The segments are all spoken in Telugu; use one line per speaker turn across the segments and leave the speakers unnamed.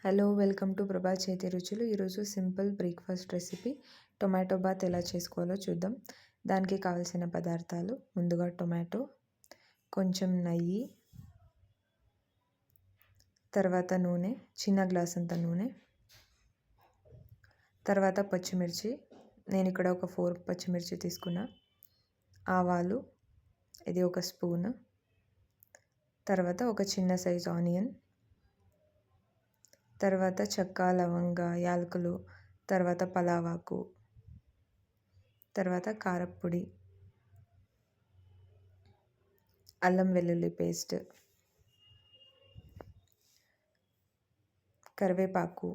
హలో, వెల్కమ్ టు ప్రభా చేతి రుచులు. ఈరోజు simple breakfast recipe tomato bath ఎలా చేసుకోవాలో చూద్దాం. దానికి కావలసిన పదార్థాలు: ముందుగా టొమాటో, కొంచెం నెయ్యి, తర్వాత నూనె, చిన్న గ్లాస్ అంత నూనె, తర్వాత పచ్చిమిర్చి. నేను ఇక్కడ ఒక 4 పచ్చిమిర్చి తీసుకున్నా. ఆవాలు, ఇది ఒక స్పూన్. తర్వాత ఒక చిన్న సైజు ఆనియన్, తర్వాత చెక్క, లవంగ, యాలకులు, తర్వాత పలావాకు, తర్వాత కారప్పొడి, అల్లం వెల్లుల్లి పేస్ట్, కరివేపాకు,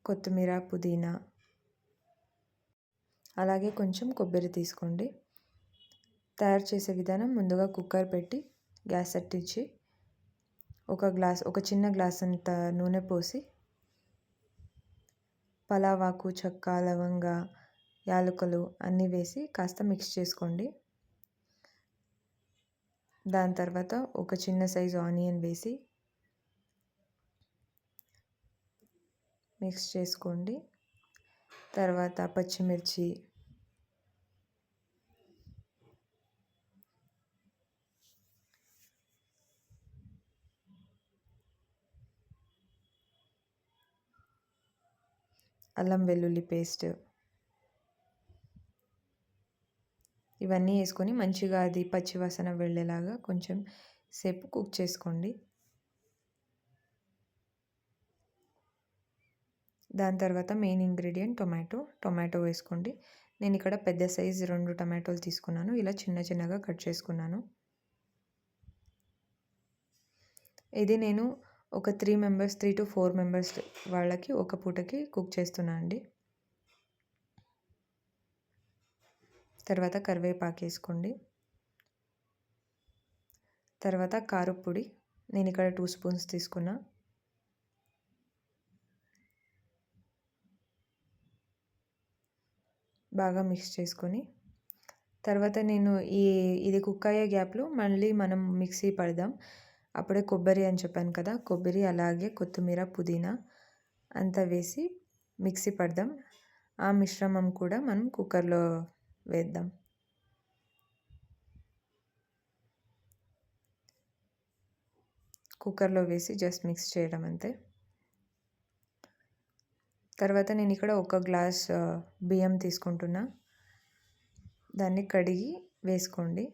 కొత్తిమీర, పుదీనా, అలాగే కొంచెం కొబ్బరి తీసుకోండి. తయారు చేసే విధానం: ముందుగా కుక్కర్ పెట్టి గ్యాస్ అంటించి ఒక చిన్న గ్లాస్ అంత నూనె పోసి పలావాకు, చెక్క, లవంగ, యాలకులు అన్నీ వేసి కాస్త మిక్స్ చేసుకోండి. దాని తర్వాత ఒక చిన్న సైజు ఆనియన్ వేసి మిక్స్ చేసుకోండి. తర్వాత పచ్చిమిర్చి, అల్లం వెల్లుల్లి పేస్ట్ ఇవన్నీ వేసుకొని మంచిగా అది పచ్చివాసన వెళ్ళేలాగా కొంచెం సేపు కుక్ చేసుకోండి. దాని తర్వాత మెయిన్ ఇంగ్రీడియంట్ టొమాటో వేసుకోండి. నేను ఇక్కడ పెద్ద సైజు 2 టొమాటోలు తీసుకున్నాను. ఇలా చిన్న చిన్నగా కట్ చేసుకున్నాను. ఇది నేను ఒక 3 to 4 మెంబర్స్ వాళ్ళకి ఒక పూటకి కుక్ చేస్తున్నాను అండి. తర్వాత కరివేపాకు వేసుకోండి. తర్వాత కారప్పొడి, నేను ఇక్కడ 2 స్పూన్స్ తీసుకున్నా. బాగా మిక్స్ చేసుకొని తర్వాత నేను ఇది కుక్ అయ్యే గ్యాప్లో మళ్ళీ మనం మిక్సీ పడదాం. అప్పుడే కొబ్బరి అని చెప్పాను కదా, కొబ్బరి అలాగే కొత్తిమీర, పుదీనా అంతా వేసి మిక్సీ పడదాం. ఆ మిశ్రమం కూడా మనం కుక్కర్లో వేద్దాం. కుక్కర్లో వేసి జస్ట్ మిక్స్ చేయడం అంతే. తర్వాత నేను ఇక్కడ 1 గ్లాస్ బియ్యం తీసుకుంటున్నా. దాన్ని కడిగి వేసుకోండి.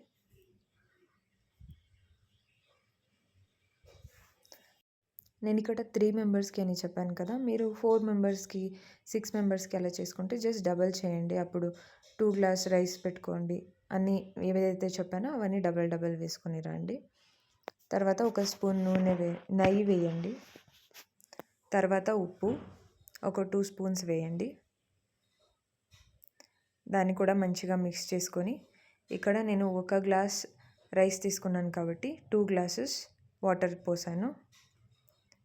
నేను ఇక్కడ 3 మెంబర్స్కి అని చెప్పాను కదా, మీరు 4 మెంబర్స్కి 6 మెంబర్స్కి అలా చేసుకుంటే జస్ట్ డబల్ చేయండి. అప్పుడు 2 గ్లాస్ రైస్ పెట్టుకోండి. అన్నీ ఏవైతే చెప్పానో అవన్నీ డబల్ వేసుకొని రండి. తర్వాత 1 స్పూన్ నెయ్యి వేయండి. తర్వాత ఉప్పు ఒక 2 స్పూన్స్ వేయండి. దాన్ని కూడా మంచిగా మిక్స్ చేసుకొని, ఇక్కడ నేను 1 గ్లాస్ రైస్ తీసుకున్నాను కాబట్టి 2 గ్లాసెస్ వాటర్ పోసాను.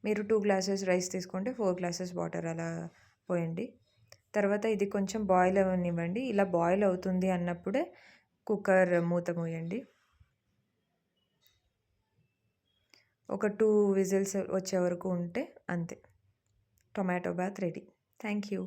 మీరు 2 గ్లాసెస్ రైస్ తీసుకుంటే 4 గ్లాసెస్ వాటర్ అలా పోయండి. తర్వాత ఇది కొంచెం బాయిల్ అవ్వనివ్వండి. ఇలా బాయిల్ అవుతుంది అన్నప్పుడే కుక్కర్ మూత మూయండి. ఒక 2 విజిల్స్ వచ్చే వరకు ఉంటే అంతే. Tomato bath ready. Thank you.